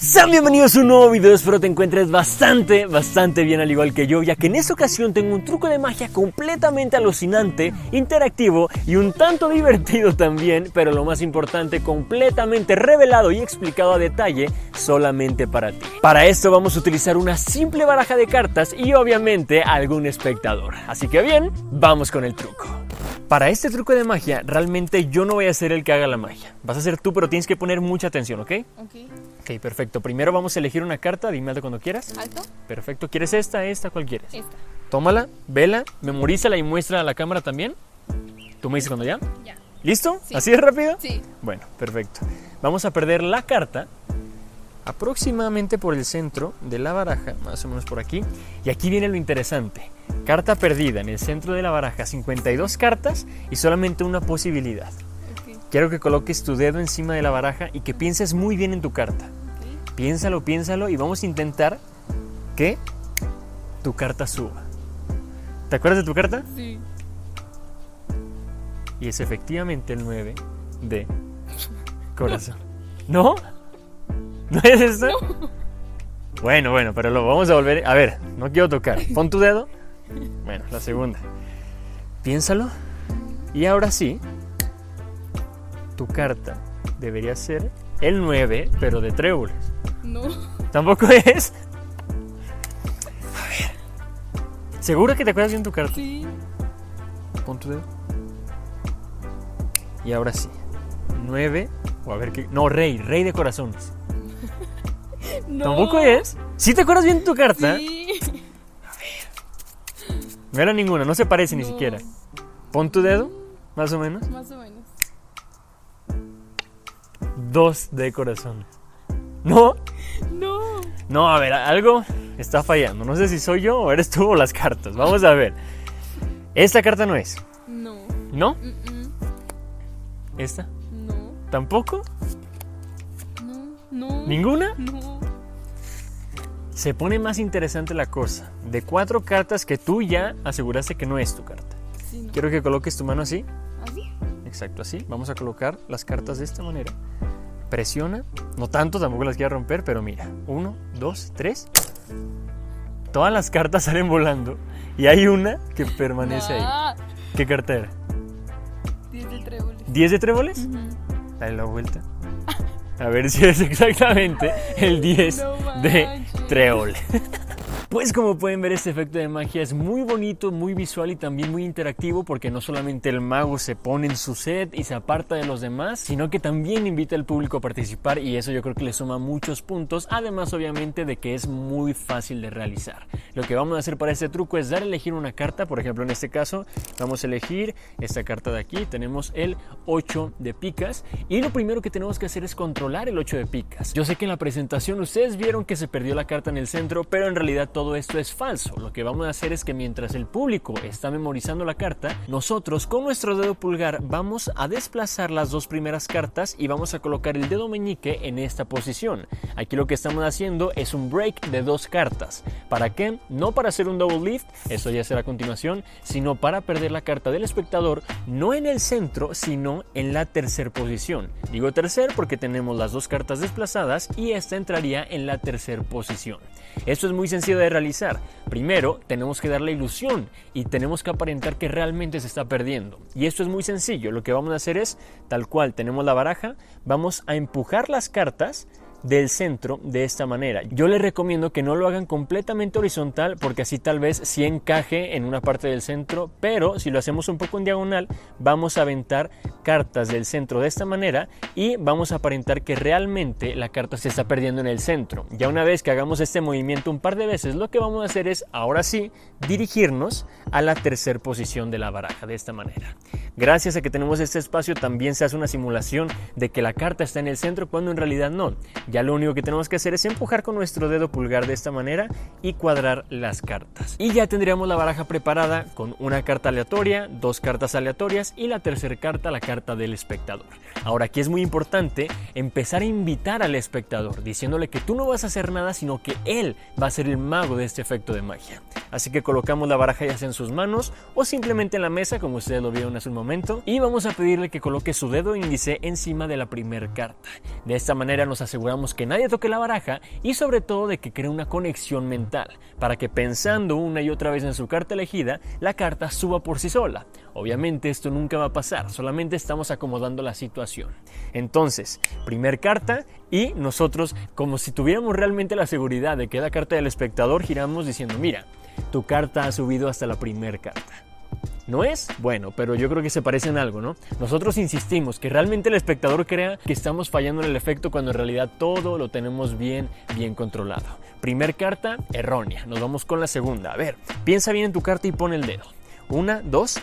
Sean bienvenidos a un nuevo video, espero te encuentres bastante bien al igual que yo, ya que en esta ocasión tengo un truco de magia completamente alucinante, interactivo y un tanto divertido también, pero lo más importante, completamente revelado y explicado a detalle solamente para ti. Para esto vamos a utilizar una simple baraja de cartas y obviamente algún espectador, así que bien, vamos con el truco. Para este truco de magia, realmente yo no voy a ser el que haga la magia. Vas a ser tú, pero tienes que poner mucha atención, ¿ok? Ok, perfecto. Primero vamos a elegir una carta, dime alto cuando quieras. ¿Alto? Perfecto. ¿Quieres esta? ¿Cuál quieres? Esta. Tómala, vela, memorízala y muéstrala a la cámara también. ¿Tú me dices cuando ya? Ya. ¿Listo? Sí. ¿Así de rápido? Sí. Bueno, perfecto. Vamos a perder la carta aproximadamente por el centro de la baraja, más o menos por aquí. Y aquí viene lo interesante. Carta perdida en el centro de la baraja, 52 cartas y solamente una posibilidad. Okay. Quiero que coloques tu dedo encima de la baraja y que pienses muy bien en tu carta. Okay. Piénsalo y vamos a intentar que tu carta suba. ¿Te acuerdas de tu carta? Sí. Y es efectivamente el 9 de corazón. ¿No? ¿No es esto? No. Bueno, pero lo vamos a volver. A ver, no quiero tocar. Pon tu dedo. Bueno, la segunda. Piénsalo. Y ahora sí, tu carta debería ser el 9, pero de tréboles. No. ¿Tampoco es? A ver. ¿Seguro que te acuerdas bien tu carta? Sí. Pon tu dedo. Y ahora sí. 9. O a ver qué. No, rey de corazones. No. ¿Tampoco es? ¿Sí te acuerdas bien tu carta? Sí. A ver. No era ninguna, no se parece ni siquiera. Pon tu dedo, más o menos. Más o menos. 2 de corazones. ¿No? No. No, a ver, algo está fallando. No sé si soy yo o eres tú o las cartas. Vamos a ver. Esta carta no es. No. ¿No? ¿Esta? No. ¿Tampoco? No. ¿Ninguna? No. Se pone más interesante la cosa. De 4 cartas que tú ya aseguraste que no es tu carta. Sí, no. Quiero que coloques tu mano así. ¿Así? Exacto, así. Vamos a colocar las cartas de esta manera. Presiona. No tanto, tampoco las quiero romper, pero mira. 1, 2, 3. Todas las cartas salen volando. Y hay una que permanece ahí. ¿Qué carta era? 10 de tréboles. ¿10 de tréboles? Dale la vuelta. A ver si es exactamente el 10 de trébol. Pues como pueden ver, este efecto de magia es muy bonito, muy visual y también muy interactivo, porque no solamente el mago se pone en su set y se aparta de los demás, sino que también invita al público a participar, y eso yo creo que le suma muchos puntos, además obviamente de que es muy fácil de realizar. Lo que vamos a hacer para este truco es dar a elegir una carta. Por ejemplo, en este caso vamos a elegir esta carta de aquí. Tenemos el 8 de picas y lo primero que tenemos que hacer es controlar el 8 de picas. Yo sé que en la presentación ustedes vieron que se perdió la carta en el centro, pero en realidad todo esto es falso. Lo que vamos a hacer es que mientras el público está memorizando la carta, nosotros con nuestro dedo pulgar vamos a desplazar las 2 primeras cartas y vamos a colocar el dedo meñique en esta posición. Aquí lo que estamos haciendo es un break de 2 cartas. ¿Para qué? No para hacer un double lift, eso ya será a continuación, sino para perder la carta del espectador no en el centro, sino en la tercera posición. Digo tercer porque tenemos las 2 cartas desplazadas y esta entraría en la tercera posición. Esto es muy sencillo de realizar. Primero tenemos que dar la ilusión y tenemos que aparentar que realmente se está perdiendo. Y esto es muy sencillo. Lo que vamos a hacer es, tal cual tenemos la baraja, vamos a empujar las cartas del centro de esta manera. Yo les recomiendo que no lo hagan completamente horizontal, porque así tal vez sí encaje en una parte del centro, pero si lo hacemos un poco en diagonal, vamos a aventar cartas del centro de esta manera y vamos a aparentar que realmente la carta se está perdiendo en el centro. Ya una vez que hagamos este movimiento un par de veces, lo que vamos a hacer es, ahora sí, dirigirnos a la tercera posición de la baraja de esta manera. Gracias a que tenemos este espacio, también se hace una simulación de que la carta está en el centro cuando en realidad no. Ya lo único que tenemos que hacer es empujar con nuestro dedo pulgar de esta manera y cuadrar las cartas. Y ya tendríamos la baraja preparada con una carta aleatoria, 2 cartas aleatorias y la tercera carta, la carta del espectador. Ahora aquí es muy importante empezar a invitar al espectador, diciéndole que tú no vas a hacer nada, sino que él va a ser el mago de este efecto de magia. Así que colocamos la baraja ya sea en sus manos o simplemente en la mesa, como ustedes lo vieron hace un momento, y vamos a pedirle que coloque su dedo índice encima de la primera carta. De esta manera nos aseguramos que nadie toque la baraja y sobre todo de que cree una conexión mental, para que pensando una y otra vez en su carta elegida, la carta suba por sí sola. Obviamente esto nunca va a pasar, solamente estamos acomodando la situación. Entonces, primer carta y nosotros, como si tuviéramos realmente la seguridad de que la carta del espectador, giramos diciendo, mira, tu carta ha subido hasta la primera carta. ¿No es? Bueno, pero yo creo que se parecen algo, ¿no? Nosotros insistimos que realmente el espectador crea que estamos fallando en el efecto cuando en realidad todo lo tenemos bien controlado. Primer carta, errónea. Nos vamos con la segunda. A ver, piensa bien en tu carta y pon el dedo. 1, 2...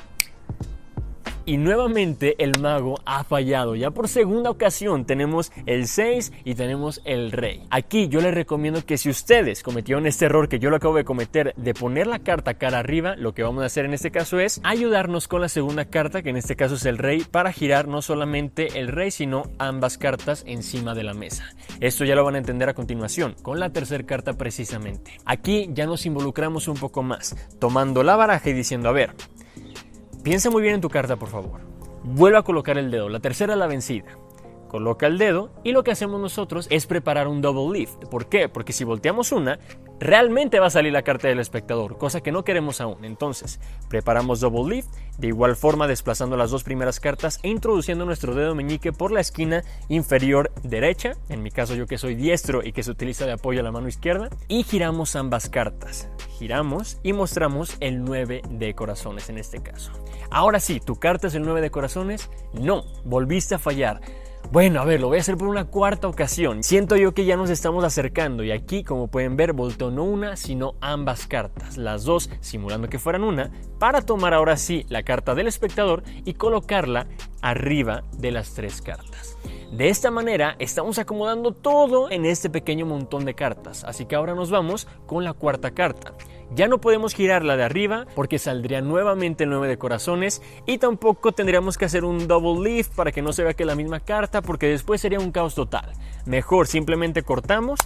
Y nuevamente el mago ha fallado. Ya por segunda ocasión tenemos el 6 y tenemos el rey. Aquí yo les recomiendo que si ustedes cometieron este error que yo lo acabo de cometer de poner la carta cara arriba, lo que vamos a hacer en este caso es ayudarnos con la segunda carta, que en este caso es el rey, para girar no solamente el rey sino ambas cartas encima de la mesa. Esto ya lo van a entender a continuación con la tercera carta precisamente. Aquí ya nos involucramos un poco más, tomando la baraja y diciendo, a ver, piensa muy bien en tu carta, por favor. Vuelve a colocar el dedo. La tercera es la vencida. Coloca el dedo y lo que hacemos nosotros es preparar un double lift. ¿Por qué? Porque si volteamos una, realmente va a salir la carta del espectador, cosa que no queremos aún. Entonces, preparamos double lift, de igual forma desplazando las dos primeras cartas e introduciendo nuestro dedo meñique por la esquina inferior derecha, en mi caso yo que soy diestro y que se utiliza de apoyo a la mano izquierda, y giramos ambas cartas. Giramos y mostramos el 9 de corazones en este caso. Ahora sí, ¿tu carta es el 9 de corazones? No, volviste a fallar. Bueno, a ver, lo voy a hacer por una cuarta ocasión. Siento yo que ya nos estamos acercando y aquí, como pueden ver, volteo no una, sino ambas cartas. Las dos simulando que fueran una, para tomar ahora sí la carta del espectador y colocarla arriba de las tres cartas. De esta manera estamos acomodando todo en este pequeño montón de cartas. Así que ahora nos vamos con la cuarta carta. Ya no podemos girar la de arriba porque saldría nuevamente el 9 de corazones y tampoco tendríamos que hacer un double lift para que no se vea que es la misma carta porque después sería un caos total. Mejor simplemente cortamos,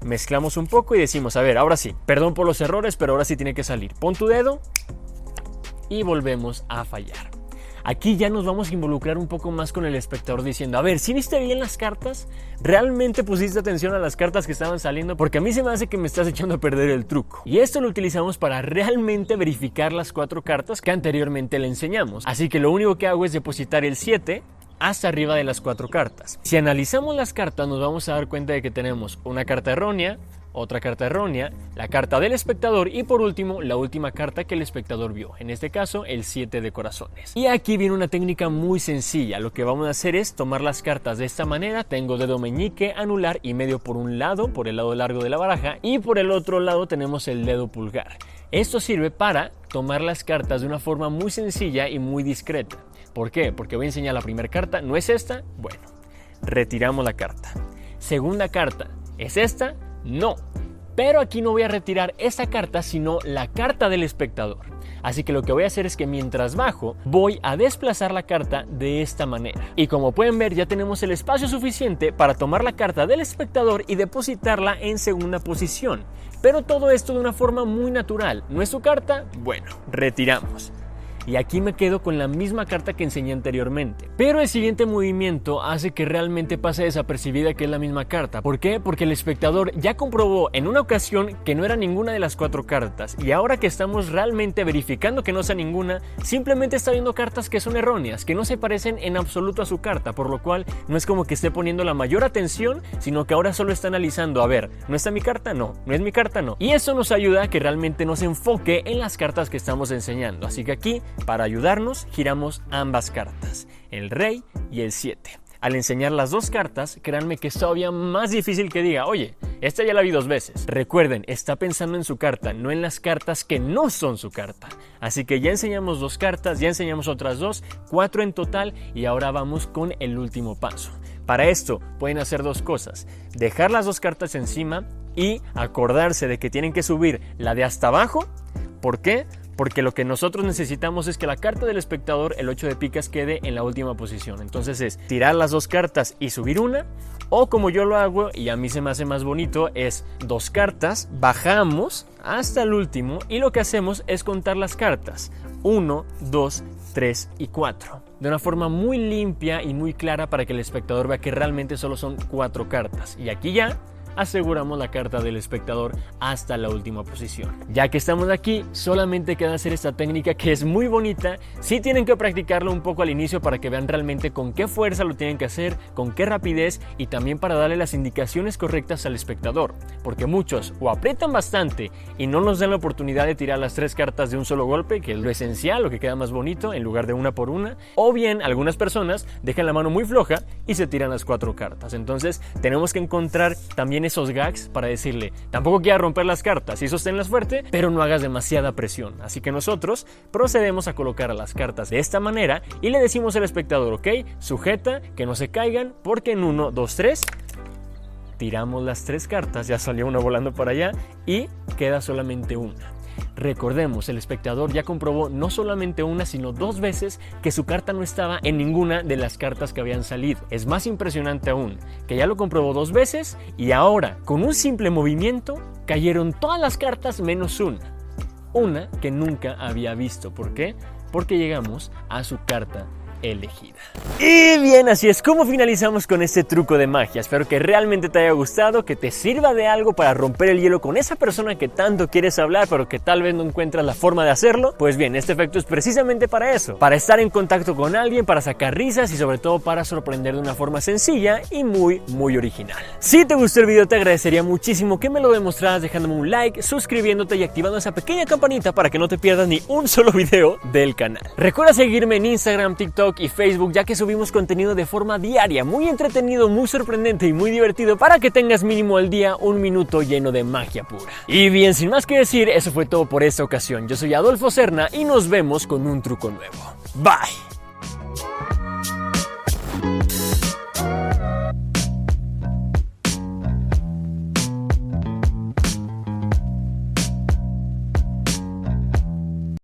mezclamos un poco y decimos, a ver, ahora sí, perdón por los errores, pero ahora sí tiene que salir. Pon tu dedo y volvemos a fallar. Aquí ya nos vamos a involucrar un poco más con el espectador diciendo, a ver, ¿sí viste bien las cartas? ¿Realmente pusiste atención a las cartas que estaban saliendo? Porque a mí se me hace que me estás echando a perder el truco. Y esto lo utilizamos para realmente verificar las 4 cartas que anteriormente le enseñamos. Así que lo único que hago es depositar el 7 hasta arriba de las 4 cartas. Si analizamos las cartas nos vamos a dar cuenta de que tenemos una carta errónea, otra carta errónea, la carta del espectador y por último la última carta que el espectador vio, en este caso el 7 de corazones. Y aquí viene una técnica muy sencilla. Lo que vamos a hacer es tomar las cartas de esta manera. Tengo dedo meñique, anular y medio por un lado, por el lado largo de la baraja, y por el otro lado tenemos el dedo pulgar. Esto sirve para tomar las cartas de una forma muy sencilla y muy discreta. ¿Por qué? Porque voy a enseñar la primera carta. ¿No es esta? Bueno, retiramos la carta. Segunda carta, ¿es esta? No, pero aquí no voy a retirar esa carta sino la carta del espectador. Así que lo que voy a hacer es que mientras bajo voy a desplazar la carta de esta manera. Y como pueden ver ya tenemos el espacio suficiente para tomar la carta del espectador y depositarla en segunda posición. Pero todo esto de una forma muy natural. ¿No es su carta? Bueno, retiramos. Y aquí me quedo con la misma carta que enseñé anteriormente. Pero el siguiente movimiento hace que realmente pase desapercibida que es la misma carta. ¿Por qué? Porque el espectador ya comprobó en una ocasión que no era ninguna de las 4 cartas. Y ahora que estamos realmente verificando que no sea ninguna, simplemente está viendo cartas que son erróneas, que no se parecen en absoluto a su carta. Por lo cual no es como que esté poniendo la mayor atención, sino que ahora solo está analizando, a ver, ¿no está mi carta? No. ¿No es mi carta? No. Y eso nos ayuda a que realmente nos enfoque en las cartas que estamos enseñando. Así que aquí, para ayudarnos, giramos ambas cartas, el rey y el 7. Al enseñar las 2 cartas, créanme que es todavía más difícil que diga, oye, esta ya la vi 2 veces. Recuerden, está pensando en su carta, no en las cartas que no son su carta. Así que ya enseñamos 2 cartas, ya enseñamos otras 2, 4 en total y ahora vamos con el último paso. Para esto pueden hacer 2 cosas, dejar las 2 cartas encima y acordarse de que tienen que subir la de hasta abajo. ¿Por qué? porque lo que nosotros necesitamos es que la carta del espectador, el 8 de picas, quede en la última posición. Entonces es tirar las 2 cartas y subir una, o como yo lo hago y a mí se me hace más bonito, es 2 cartas, bajamos hasta el último y lo que hacemos es contar las cartas 1, 2, 3 y 4 de una forma muy limpia y muy clara para que el espectador vea que realmente solo son 4 cartas. Y aquí ya aseguramos la carta del espectador hasta la última posición. Ya que estamos aquí, solamente queda hacer esta técnica que es muy bonita. Sí tienen que practicarlo un poco al inicio para que vean realmente con qué fuerza lo tienen que hacer, con qué rapidez y también para darle las indicaciones correctas al espectador. Porque muchos o aprietan bastante y no nos dan la oportunidad de tirar las 3 cartas de un solo golpe, que es lo esencial, lo que queda más bonito, en lugar de una por una. O bien, algunas personas dejan la mano muy floja y se tiran las 4 cartas. Entonces, tenemos que encontrar también esos gags para decirle, tampoco quieras romper las cartas y sosténlas fuerte, pero no hagas demasiada presión. Así que nosotros procedemos a colocar las cartas de esta manera y le decimos al espectador, ok, sujeta, que no se caigan, porque en 1, 2, 3 tiramos las 3 cartas, ya salió una volando para allá y queda solamente una. Recordemos, el espectador ya comprobó no solamente una, sino 2 veces que su carta no estaba en ninguna de las cartas que habían salido. Es más impresionante aún, que ya lo comprobó 2 veces y ahora, con un simple movimiento, cayeron todas las cartas menos una que nunca había visto. ¿Por qué? Porque llegamos a su carta elegida. Y bien, así es como finalizamos con este truco de magia. Espero que realmente te haya gustado, que te sirva de algo para romper el hielo con esa persona que tanto quieres hablar pero que tal vez no encuentras la forma de hacerlo. Pues bien, este efecto es precisamente para eso, para estar en contacto con alguien, para sacar risas y sobre todo para sorprender de una forma sencilla y muy original. Si te gustó el video, te agradecería muchísimo que me lo demostraras dejándome un like, suscribiéndote y activando esa pequeña campanita para que no te pierdas ni un solo video del canal. Recuerda seguirme en Instagram, TikTok y Facebook, ya que subimos contenido de forma diaria, muy entretenido, muy sorprendente y muy divertido, para que tengas mínimo al día un minuto lleno de magia pura. Y bien, sin más que decir, eso fue todo por esta ocasión. Yo soy Adolfo Serna y nos vemos con un truco nuevo. Bye.